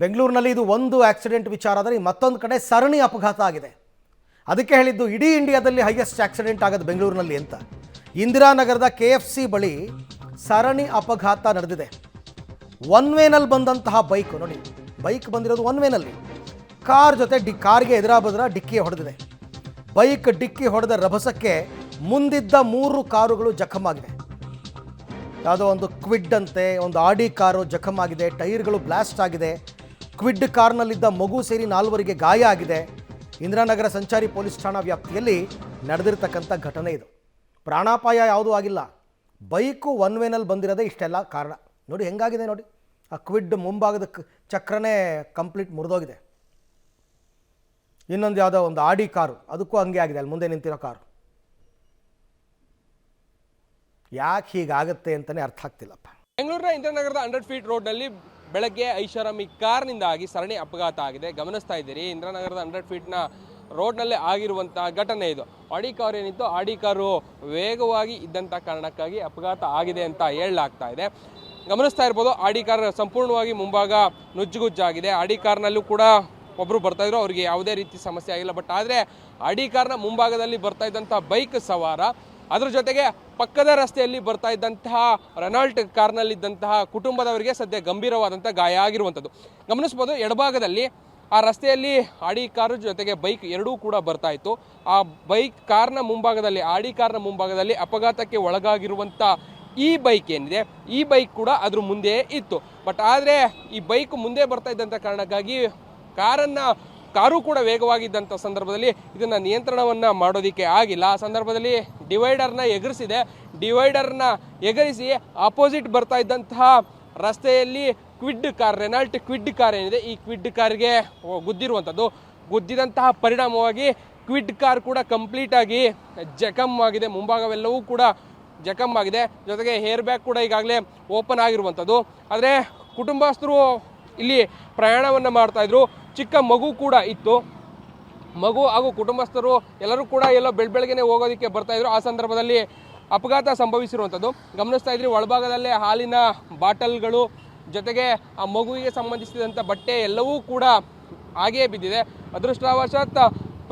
ಬೆಂಗಳೂರಿನಲ್ಲಿ ಇದು ಒಂದು ಆಕ್ಸಿಡೆಂಟ್ ವಿಚಾರ ಆದರೆ ಮತ್ತೊಂದು ಕಡೆ ಸರಣಿ ಅಪಘಾತ ಆಗಿದೆ. ಅದಕ್ಕೆ ಹೇಳಿದ್ದು ಇಡೀ ಇಂಡಿಯಾದಲ್ಲಿ ಹೈಯೆಸ್ಟ್ ಆಕ್ಸಿಡೆಂಟ್ ಆಗೋದು ಬೆಂಗಳೂರಿನಲ್ಲಿ ಅಂತ. ಇಂದಿರಾನಗರದ KFC ಬಳಿ ಸರಣಿ ಅಪಘಾತ ನಡೆದಿದೆ. ಒನ್ ವೇನಲ್ಲಿ ಬಂದಂತಹ ಬೈಕ್ ನೋಡಿ, ಬೈಕ್ ಬಂದಿರೋದು ಒನ್ ವೇನಲ್ಲಿ, ಕಾರ್ ಜೊತೆ ಕಾರ್ಗೆ ಎದುರಾಬದ್ರ ಡಿಕ್ಕಿ ಹೊಡೆದಿದೆ. ಬೈಕ್ ಡಿಕ್ಕಿ ಹೊಡೆದ ರಭಸಕ್ಕೆ ಮುಂದಿದ್ದ 3 ಕಾರುಗಳು ಜಖಮಾಗಿದೆ. ಯಾವುದೋ ಒಂದು ಕ್ವಿಡ್ ಅಂತೆ, ಒಂದು ಆಡಿ ಕಾರು ಜಖಮಾಗಿದೆ, ಟೈರ್ಗಳು ಬ್ಲಾಸ್ಟ್ ಆಗಿದೆ. ಕ್ವಿಡ್ ಕಾರ್ನಲ್ಲಿದ್ದ ಮಗು ಸೇರಿ 4ವರಿಗೆ ಗಾಯ ಆಗಿದೆ. ಇಂದಿರಾನಗರ ಸಂಚಾರಿ ಪೊಲೀಸ್ ಠಾಣಾ ವ್ಯಾಪ್ತಿಯಲ್ಲಿ ನಡೆದಿರ್ತಕ್ಕಂಥ ಘಟನೆ ಇದು. ಪ್ರಾಣಾಪಾಯ ಯಾವುದೂ ಆಗಿಲ್ಲ. ಬೈಕು ಒನ್ ವೇನಲ್ಲಿ ಬಂದಿರೋದೇ ಇಷ್ಟೆಲ್ಲ ಕಾರಣ. ನೋಡಿ ಹೆಂಗಾಗಿದೆ ನೋಡಿ, ಆ ಕ್ವಿಡ್ ಮುಂಭಾಗದ ಚಕ್ರನೇ ಕಂಪ್ಲೀಟ್ ಮುರಿದೋಗಿದೆ. ಇನ್ನೊಂದು ಯಾವುದೋ ಒಂದು ಆಡಿ ಕಾರು, ಅದಕ್ಕೂ ಹಂಗೆ ಆಗಿದೆ, ಅಲ್ಲಿ ಮುಂದೆ ನಿಂತಿರೋ ಕಾರು. ಯಾಕೆ ಹೀಗಾಗತ್ತೆ ಅಂತಲೇ ಅರ್ಥ ಆಗ್ತಿಲ್ಲಪ್ಪ. ಬೆಂಗಳೂರಿನ ಇಂದಿರಾನಗರದ 100 ಫೀಟ್ ರೋಡ್ನಲ್ಲಿ ಬೆಳಗ್ಗೆ ಐಷಾರಾಮಿ ಕಾರ್ನಿಂದಾಗಿ ಸರಣಿ ಅಪಘಾತ ಆಗಿದೆ. ಗಮನಿಸ್ತಾ ಇದ್ದೀರಿ, ಇಂದಿರಾನಗರದ 100 ಫೀಟ್ನ ರೋಡ್ನಲ್ಲೇ ಆಗಿರುವಂತಹ ಘಟನೆ ಇದು. ಆಡಿ ಕಾರ್ ಏನಿತ್ತು, ಆಡಿ ಕಾರು ವೇಗವಾಗಿ ಇದ್ದಂಥ ಕಾರಣಕ್ಕಾಗಿ ಅಪಘಾತ ಆಗಿದೆ ಅಂತ ಹೇಳಲಾಗ್ತಾ ಇದೆ. ಗಮನಿಸ್ತಾ ಇರ್ಬೋದು, ಆಡಿ ಕಾರ್ ಸಂಪೂರ್ಣವಾಗಿ ಮುಂಭಾಗ ನುಜ್ಜುಗುಜ್ಜಾಗಿದೆ. ಆಡಿ ಕಾರ್ನಲ್ಲೂ ಕೂಡ ಒಬ್ಬರು ಬರ್ತಾಯಿದ್ರು, ಅವರಿಗೆ ಯಾವುದೇ ರೀತಿ ಸಮಸ್ಯೆ ಆಗಿಲ್ಲ. ಬಟ್ ಆದರೆ ಆಡಿ ಕಾರ್ನ ಮುಂಭಾಗದಲ್ಲಿ ಬರ್ತಾ ಇದ್ದಂಥ ಬೈಕ್ ಸವಾರ, ಅದರ ಜೊತೆಗೆ ಪಕ್ಕದ ರಸ್ತೆಯಲ್ಲಿ ಬರ್ತಾ ಇದ್ದಂತಹ ರೆನಾಲ್ಟ್ ಕಾರ್ನಲ್ಲಿದ್ದಂತಹ ಕುಟುಂಬದವರಿಗೆ ಸದ್ಯ ಗಂಭೀರವಾದಂಥ ಗಾಯ ಆಗಿರುವಂಥದ್ದು ಗಮನಿಸ್ಬೋದು. ಎಡಭಾಗದಲ್ಲಿ ಆ ರಸ್ತೆಯಲ್ಲಿ ಆಡಿ ಕಾರು ಜೊತೆಗೆ ಬೈಕ್ ಎರಡೂ ಕೂಡ ಬರ್ತಾ ಇತ್ತು. ಆ ಬೈಕ್ ಕಾರ್ನ ಮುಂಭಾಗದಲ್ಲಿ, ಆಡಿ ಕಾರ್ನ ಮುಂಭಾಗದಲ್ಲಿ ಅಪಘಾತಕ್ಕೆ ಒಳಗಾಗಿರುವಂಥ ಈ ಬೈಕ್ ಏನಿದೆ, ಈ ಬೈಕ್ ಕೂಡ ಅದ್ರ ಮುಂದೆ ಇತ್ತು. ಬಟ್ ಆದರೆ ಈ ಬೈಕ್ ಮುಂದೆ ಬರ್ತಾ ಇದ್ದಂಥ ಕಾರಣಕ್ಕಾಗಿ ಕಾರು ಕೂಡ ವೇಗವಾಗಿದ್ದಂಥ ಸಂದರ್ಭದಲ್ಲಿ ಇದನ್ನು ನಿಯಂತ್ರಣವನ್ನು ಮಾಡೋದಕ್ಕೆ ಆಗಿಲ್ಲ. ಆ ಸಂದರ್ಭದಲ್ಲಿ ಡಿವೈಡರ್ನ ಎಗರಿಸಿದೆ. ಡಿವೈಡರ್ನ ಎಗರಿಸಿ ಆಪೋಸಿಟ್ ಬರ್ತಾ ಇದ್ದಂತಹ ರಸ್ತೆಯಲ್ಲಿ Kwid car, Renault Kwid car ಏನಿದೆ, ಈ ಕ್ವಿಡ್ ಕಾರ್ಗೆ ಗುದ್ದಿರುವಂಥದ್ದು. ಗುದ್ದಿದಂತಹ ಪರಿಣಾಮವಾಗಿ ಕ್ವಿಡ್ ಕಾರ್ ಕೂಡ ಕಂಪ್ಲೀಟಾಗಿ ಜಖಮ್ ಆಗಿದೆ. ಮುಂಭಾಗವೆಲ್ಲವೂ ಕೂಡ ಜಖಮ್ ಆಗಿದೆ. ಜೊತೆಗೆ ಹೇರ್ ಬ್ಯಾಗ್ ಕೂಡ ಈಗಾಗಲೇ ಓಪನ್ ಆಗಿರುವಂಥದ್ದು. ಆದರೆ ಕುಟುಂಬಸ್ಥರು ಇಲ್ಲಿ ಪ್ರಯಾಣವನ್ನು ಮಾಡ್ತಾಯಿದ್ರು. ಚಿಕ್ಕ ಮಗು ಕೂಡ ಇತ್ತು. ಮಗು ಹಾಗೂ ಕುಟುಂಬಸ್ಥರು ಎಲ್ಲರೂ ಕೂಡ ಎಲ್ಲೋ ಬೆಳಗ್ಗೆನೆ ಹೋಗೋದಕ್ಕೆ ಬರ್ತಾಯಿದ್ರು. ಆ ಸಂದರ್ಭದಲ್ಲಿ ಅಪಘಾತ ಸಂಭವಿಸಿರುವಂಥದ್ದು ಗಮನಿಸ್ತಾ ಇದ್ರಿ. ಒಳಭಾಗದಲ್ಲೇ ಹಾಲಿನ ಬಾಟಲ್ಗಳು ಜೊತೆಗೆ ಆ ಮಗುವಿಗೆ ಸಂಬಂಧಿಸಿದಂಥ ಬಟ್ಟೆ ಎಲ್ಲವೂ ಕೂಡ ಹಾಗೇ ಬಿದ್ದಿದೆ. ಅದೃಷ್ಟವಶಾತ್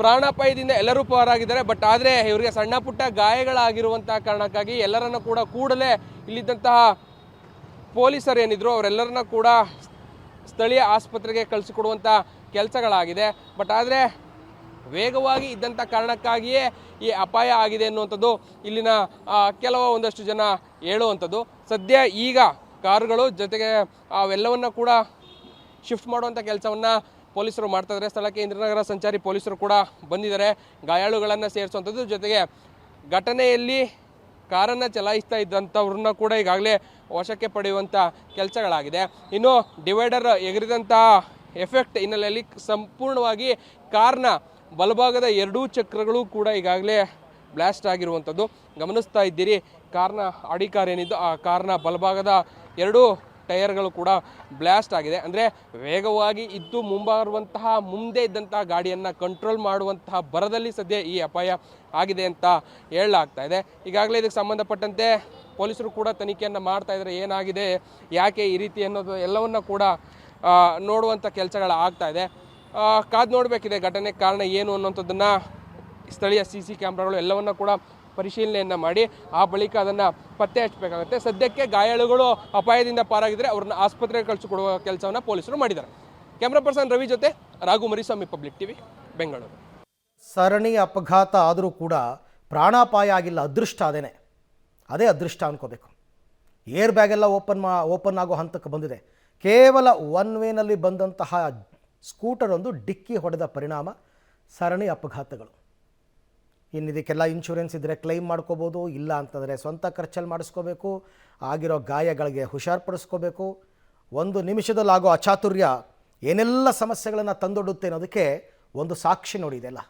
ಪ್ರಾಣಾಪಾಯದಿಂದ ಎಲ್ಲರೂ ಪಾರಾಗಿದ್ದಾರೆ. ಬಟ್ ಆದರೆ ಇವರಿಗೆ ಸಣ್ಣ ಪುಟ್ಟ ಗಾಯಗಳಾಗಿರುವಂಥ ಕಾರಣಕ್ಕಾಗಿ ಎಲ್ಲರನ್ನ ಕೂಡ ಕೂಡಲೇ ಇಲ್ಲಿದ್ದಂತಹ ಪೊಲೀಸರು ಏನಿದ್ರು ಅವರೆಲ್ಲರನ್ನ ಕೂಡ ಸ್ಥಳೀಯ ಆಸ್ಪತ್ರೆಗೆ ಕಳಿಸಿಕೊಡುವಂಥ ಕೆಲಸಗಳಾಗಿದೆ. ಬಟ್ ಆದರೆ ವೇಗವಾಗಿ ಇದ್ದಂಥ ಕಾರಣಕ್ಕಾಗಿಯೇ ಈ ಅಪಾಯ ಆಗಿದೆ ಅನ್ನುವಂಥದ್ದು ಇಲ್ಲಿನ ಒಂದಷ್ಟು ಜನ ಹೇಳುವಂಥದ್ದು. ಸದ್ಯ ಈಗ ಕಾರುಗಳು ಜೊತೆಗೆ ಅವೆಲ್ಲವನ್ನ ಕೂಡ ಶಿಫ್ಟ್ ಮಾಡುವಂಥ ಕೆಲಸವನ್ನು ಪೊಲೀಸರು ಮಾಡ್ತಾ ಇದ್ದಾರೆ. ಸ್ಥಳಕ್ಕೆ ಇಂದಿರಾನಗರ ಸಂಚಾರಿ ಪೊಲೀಸರು ಕೂಡ ಬಂದಿದ್ದಾರೆ, ಗಾಯಾಳುಗಳನ್ನು ಸೇರಿಸುವಂಥದ್ದು. ಜೊತೆಗೆ ಘಟನೆಯಲ್ಲಿ ಕಾರನ್ನು ಚಲಾಯಿಸ್ತಾ ಇದ್ದಂಥವ್ರನ್ನ ಕೂಡ ಈಗಾಗಲೇ ವಶಕ್ಕೆ ಪಡೆಯುವಂಥ ಕೆಲಸಗಳಾಗಿದೆ. ಇನ್ನು ಡಿವೈಡರ್ ಎಗರಿದಂಥ ಎಫೆಕ್ಟ್ ಹಿನ್ನೆಲೆಯಲ್ಲಿ ಸಂಪೂರ್ಣವಾಗಿ ಕಾರ್ನ ಬಲಭಾಗದ 2 ಚಕ್ರಗಳು ಕೂಡ ಈಗಾಗಲೇ ಬ್ಲಾಸ್ಟ್ ಆಗಿರುವಂಥದ್ದು ಗಮನಿಸ್ತಾ ಇದ್ದೀರಿ. ಕಾರ್ನ ಆಡಿ ಕಾರ್ ಏನಿದ್ದು, ಆ ಕಾರ್ನ ಬಲಭಾಗದ 2 ಟೈರ್ಗಳು ಕೂಡ ಬ್ಲಾಸ್ಟ್ ಆಗಿದೆ. ಅಂದರೆ ವೇಗವಾಗಿ ಇದ್ದು ಮುಂದೆ ಇದ್ದಂತಹ ಗಾಡಿಯನ್ನು ಕಂಟ್ರೋಲ್ ಮಾಡುವಂತಹ ಭರದಲ್ಲಿ ಸದ್ಯ ಈ ಅಪಾಯ ಆಗಿದೆ ಅಂತ ಹೇಳಲಾಗ್ತಾ ಇದೆ. ಈಗಾಗಲೇ ಇದಕ್ಕೆ ಸಂಬಂಧಪಟ್ಟಂತೆ ಪೊಲೀಸರು ಕೂಡ ತನಿಖೆಯನ್ನು ಮಾಡ್ತಾ ಇದ್ದಾರೆ. ಏನಾಗಿದೆ, ಯಾಕೆ ಈ ರೀತಿ ಅನ್ನೋದು ಎಲ್ಲವನ್ನ ಕೂಡ ನೋಡುವಂಥ ಕೆಲಸಗಳು ಆಗ್ತಾ ಇದೆ. ಕಾದು ನೋಡಬೇಕಿದೆ ಘಟನೆ ಕಾರಣ ಏನು ಅನ್ನೋಂಥದ್ದನ್ನು. ಸ್ಥಳೀಯ CC ಕ್ಯಾಮ್ರಾಗಳು ಎಲ್ಲವನ್ನ ಕೂಡ ಪರಿಶೀಲನೆಯನ್ನು ಮಾಡಿ ಆ ಬಳಿಕ ಅದನ್ನು ಪತ್ತೆ ಹಚ್ಚಬೇಕಾಗುತ್ತೆ. ಸದ್ಯಕ್ಕೆ ಗಾಯಾಳುಗಳು ಅಪಾಯದಿಂದ ಪಾರಾಗಿದ್ದರೆ ಅವ್ರನ್ನ ಆಸ್ಪತ್ರೆಗೆ ಕಳಿಸಿಕೊಡುವ ಕೆಲಸವನ್ನು ಪೊಲೀಸರು ಮಾಡಿದ್ದಾರೆ. ಕ್ಯಾಮ್ರಾ ಪರ್ಸನ್ ರವಿ ಜೊತೆ ರಾಘು ಮರಿಸ್ವಾಮಿ, ಪಬ್ಲಿಕ್ TV, ಬೆಂಗಳೂರು. ಸರಣಿ ಅಪಘಾತ ಆದರೂ ಕೂಡ ಪ್ರಾಣಾಪಾಯ ಆಗಿಲ್ಲ, ಅದೃಷ್ಟ ಅದೇ ಅದೃಷ್ಟ ಅನ್ಕೋಬೇಕು. ಏರ್ ಬ್ಯಾಗ್ ಎಲ್ಲ ಓಪನ್ ಆಗೋ ಹಂತಕ್ಕೆ ಬಂದಿದೆ. ಕೇವಲ ಒನ್ ವೇನಲ್ಲಿ ಬಂದಂತಹ ಸ್ಕೂಟರ್ ಒಂದು ಡಿಕ್ಕಿ ಹೊಡೆದ ಪರಿಣಾಮ ಸರಣಿ ಅಪಘಾತಗಳು. ಇನ್ನು ಇದಕ್ಕೆಲ್ಲ ಇನ್ಶೂರೆನ್ಸ್ ಇದ್ದರೆ ಕ್ಲೈಮ್ ಮಾಡ್ಕೋಬೋದು, ಇಲ್ಲ ಅಂತಂದರೆ ಸ್ವಂತ ಖರ್ಚಲ್ಲಿ ಮಾಡಿಸ್ಕೋಬೇಕು. ಆಗಿರೋ ಗಾಯಗಳಿಗೆ ಹುಷಾರ್ಪಡಿಸ್ಕೋಬೇಕು. ಒಂದು ನಿಮಿಷದಲ್ಲಾಗೋ ಅಚಾತುರ್ಯ ಏನೆಲ್ಲ ಸಮಸ್ಯೆಗಳನ್ನು ತಂದೊಡ್ಡುತ್ತೆ ಅನ್ನೋದಕ್ಕೆ ಒಂದು ಸಾಕ್ಷಿ ನೋಡಿ ಇದೆಲ್ಲ.